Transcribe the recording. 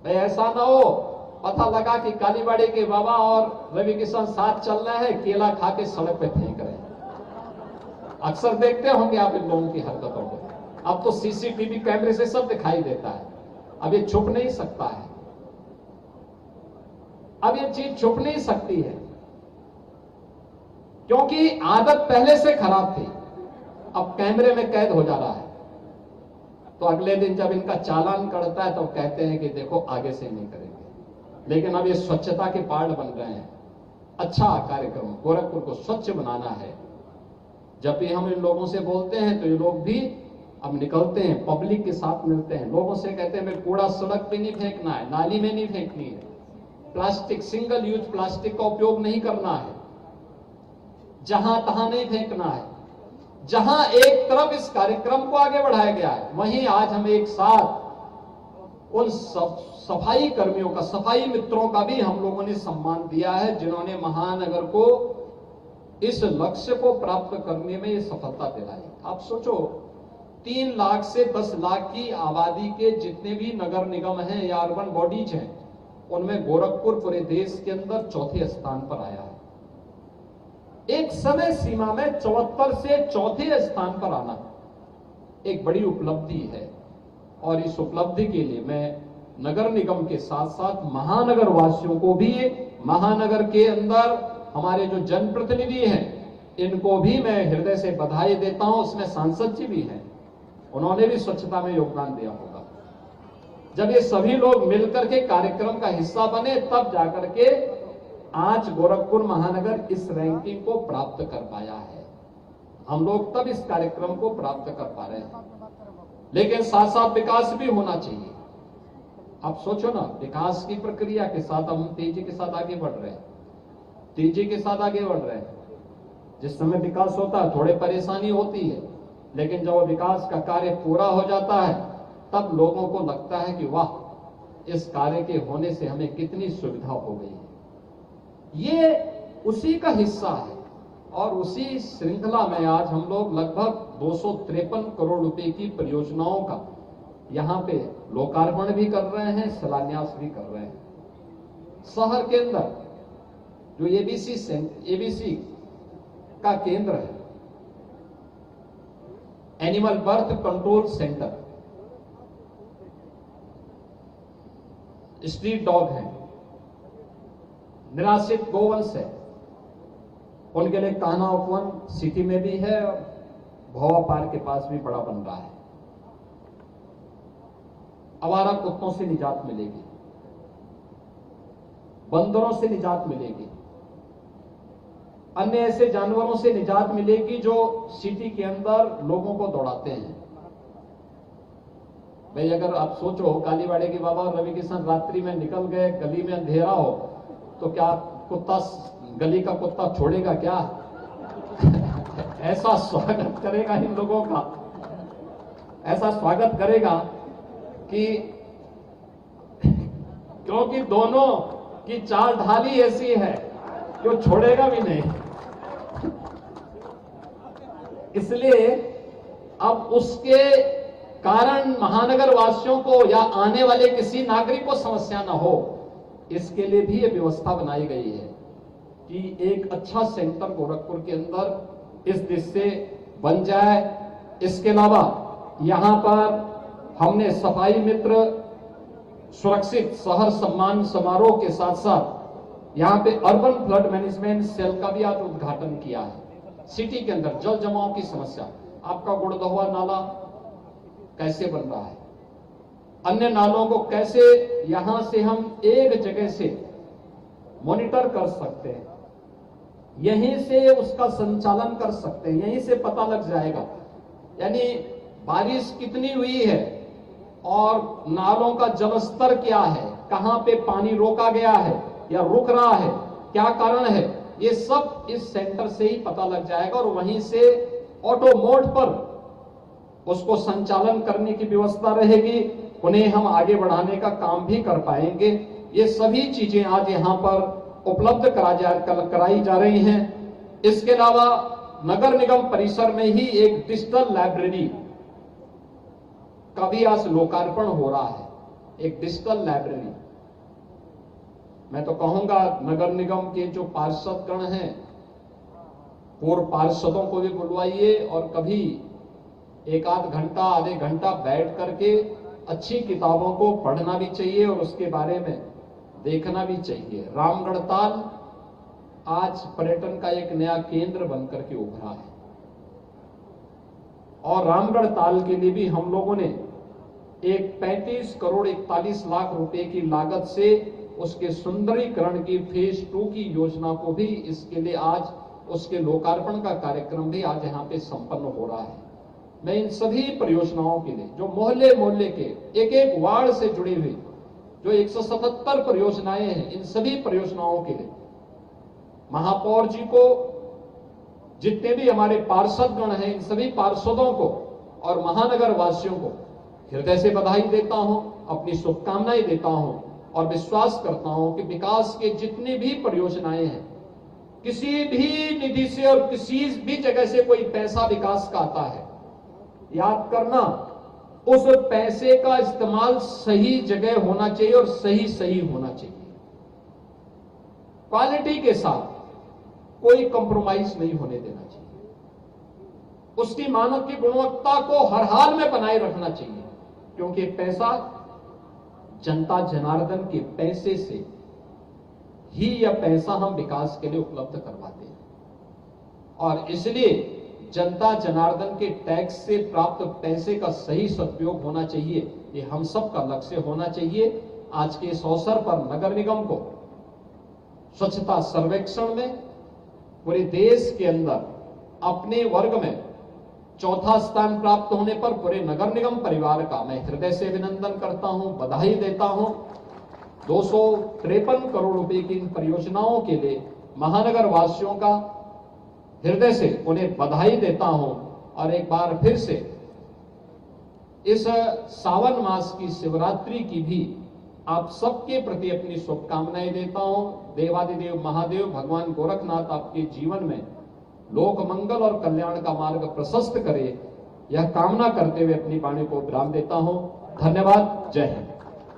भाई ऐसा ना हो पता लगा कि कालीबाड़ी के बाबा और रवि किशन साथ चल रहे हैं, केला खा के सड़क पे फेंक रहे हैं। अक्सर देखते होंगे आप इन लोगों की हरकतों को। अब तो सीसीटीवी कैमरे से सब दिखाई देता है, अब ये छुप नहीं सकता है, अब ये चीज छुप नहीं सकती है, क्योंकि आदत पहले से खराब थी, अब कैमरे में कैद हो जा रहा है। तो अगले दिन जब इनका चालान कटता है तो कहते हैं कि देखो आगे से नहीं करेंगे। लेकिन अब ये स्वच्छता के पार्ट बन रहे हैं। अच्छा कार्यक्रम, गोरखपुर को स्वच्छ बनाना है। जब भी हम इन लोगों से बोलते हैं तो ये लोग भी अब निकलते हैं, पब्लिक के साथ मिलते हैं, लोगों से कहते हैं कूड़ा सड़क पे नहीं फेंकना है, नाली में नहीं फेंकनी है, प्लास्टिक, सिंगल यूज प्लास्टिक का उपयोग नहीं करना है, जहां तहां नहीं फेंकना है। जहां एक तरफ इस कार्यक्रम को आगे बढ़ाया गया है, वहीं आज हम एक साथ उन सफाई कर्मियों का, सफाई मित्रों का भी हम लोगों ने सम्मान दिया है, जिन्होंने महानगर को इस लक्ष्य को प्राप्त करने में ये सफलता दिलाई। आप सोचो 3 लाख से 10 लाख की आबादी के जितने भी नगर निगम हैं या अर्बन बॉडीज हैं, उनमें गोरखपुर पूरे देश के अंदर चौथे स्थान पर आया है। एक समय सीमा में 74 से चौथे स्थान पर आना एक बड़ी उपलब्धि है, और इस उपलब्धि के लिए मैं नगर निगम के साथ साथ महानगर वासियों को भी, महानगर के अंदर हमारे जो जनप्रतिनिधि हैं, इनको भी मैं हृदय से बधाई देता हूं। उसमें सांसद जी भी हैं, उन्होंने भी स्वच्छता में योगदान दिया होगा। जब ये सभी लोग मिलकर के कार्यक्रम का हिस्सा बने, तब जाकर के आज गोरखपुर महानगर इस रैंकिंग को प्राप्त कर पाया है। हम लोग तब इस कार्यक्रम को प्राप्त कर पा रहे हैं, लेकिन साथ साथ विकास भी होना चाहिए। आप सोचो ना, विकास की प्रक्रिया के साथ हम तेजी के साथ आगे बढ़ रहे हैं, तेजी के साथ आगे बढ़ रहे हैं। जिस समय विकास होता है थोड़ी परेशानी होती है, लेकिन जब विकास का कार्य पूरा हो जाता है तब लोगों को लगता है कि वाह, इस कार्य के होने से हमें कितनी सुविधा हो गई है। ये उसी का हिस्सा है, और उसी श्रृंखला में आज हम लोग लगभग 253 करोड़ रुपए की परियोजनाओं का यहां पे लोकार्पण भी कर रहे हैं, शिलान्यास भी कर रहे हैं। शहर के अंदर जो एबीसी का केंद्र है, animal birth control centre, street dog है, निराश्रित गोवंश है, उनके लिए कान्हा उपवन सिटी में भी है, भोवा पार्क के पास भी बड़ा बन रहा है। आवारा कुत्तों से निजात मिलेगी, बंदरों से निजात मिलेगी, अन्य ऐसे जानवरों से निजात मिलेगी जो सिटी के अंदर लोगों को दौड़ाते हैं। भाई अगर आप सोचो कालीबाड़ी के बाबा और रवि किशन रात्रि में निकल गए, गली में अंधेरा हो, तो क्या कुत्ता, गली का कुत्ता छोड़ेगा क्या? ऐसा स्वागत करेगा इन लोगों का, ऐसा स्वागत करेगा कि क्योंकि दोनों की चाल ढाली ऐसी है कि वो छोड़ेगा भी नहीं। इसलिए अब उसके कारण महानगर वासियों को या आने वाले किसी नागरिक को समस्या ना हो, इसके लिए भी ये व्यवस्था बनाई गई है कि एक अच्छा सेंटर गोरखपुर के अंदर इस दिश से बन जाए। इसके अलावा यहां पर हमने सफाई मित्र सुरक्षित शहर सम्मान समारोह के साथ साथ यहां पे अर्बन फ्लड मैनेजमेंट सेल का भी आज उद्घाटन किया है। सिटी के अंदर जल जमाव की समस्या, आपका गुड़दहुआ नाला कैसे बन रहा है, अन्य नालों को कैसे यहां से हम एक जगह से मॉनिटर कर सकते हैं, यहीं से उसका संचालन कर सकते हैं, यहीं से पता लग जाएगा यानी बारिश कितनी हुई है और नालों का जलस्तर क्या है, कहां पे पानी रोका गया है या रुक रहा है, क्या कारण है, ये सब इस सेंटर से ही पता लग जाएगा और वहीं से ऑटो मोड पर उसको संचालन करने की व्यवस्था रहेगी। उन्हें हम आगे बढ़ाने का काम भी कर पाएंगे। ये सभी चीजें आज यहां पर उपलब्ध कराई जा रही हैं। इसके अलावा नगर निगम परिसर में ही एक डिजिटल लाइब्रेरी का भी आज लोकार्पण हो रहा है। एक डिजिटल लाइब्रेरी। मैं तो कहूंगा नगर निगम के जो पार्षदगण हैं, पूर्व पार्षदों को भी बुलवाइए और कभी एक आध घंटा आधे घंटा बैठ करके अच्छी किताबों को पढ़ना भी चाहिए और उसके बारे में देखना भी चाहिए। रामगढ़ ताल आज पर्यटन का एक नया केंद्र बनकर के उभरा है और रामगढ़ ताल के लिए भी हम लोगों ने एक 35 करोड़ 41 लाख रुपए की लागत से उसके सुंदरीकरण की फेज 2 की योजना को भी इसके लिए आज उसके लोकार्पण का कार्यक्रम भी आज यहां पे संपन्न हो रहा है। मैं इन सभी परियोजनाओं के लिए जो मोहल्ले मोहल्ले के एक एक वार्ड से जुड़ी हुई जो 177 परियोजनाएं हैं, इन सभी परियोजनाओं के लिए महापौर जी को, जितने भी हमारे पार्षदगण हैं, इन सभी पार्षदों को और महानगर वासियों को हृदय से बधाई देता हूं, अपनी शुभकामनाएं देता हूं और विश्वास करता हूं कि विकास के जितनी भी परियोजनाएं हैं, किसी भी निधि से और किसी भी जगह से कोई पैसा विकास का आता है, याद करना उस पैसे का इस्तेमाल सही जगह होना चाहिए और सही होना चाहिए। क्वालिटी के साथ कोई कंप्रोमाइज नहीं होने देना चाहिए। उसकी मानव की गुणवत्ता को हर हाल में बनाए रखना चाहिए, क्योंकि पैसा जनता जनार्दन के पैसे से ही यह पैसा हम विकास के लिए उपलब्ध करवाते हैं और इसलिए जनता जनार्दन के टैक्स से प्राप्त पैसे का सही सदुपयोग होना चाहिए। ये हम सब का लक्ष्य होना चाहिए। आज के इस अवसर पर नगर निगम को स्वच्छता सर्वेक्षण में पूरे देश के अंदर अपने वर्ग में चौथा स्थान प्राप्त होने पर पूरे नगर निगम परिवार का मैं हृदय से अभिनंदन करता हूं, बधाई देता हूं। 253 करोड़ रुपए की इन परियोजनाओं के लिए महानगर वासियों का हृदय से उन्हें बधाई देता हूं और एक बार फिर से इस सावन मास की शिवरात्रि की भी आप सबके प्रति अपनी शुभकामनाएं देता हूं। देवादिदेव महादेव भगवान गोरखनाथ आपके जीवन में लोक मंगल और कल्याण का मार्ग प्रशस्त करे, यह कामना करते हुए अपनी वाणी को विराम देता हूं। धन्यवाद। जय हिंद।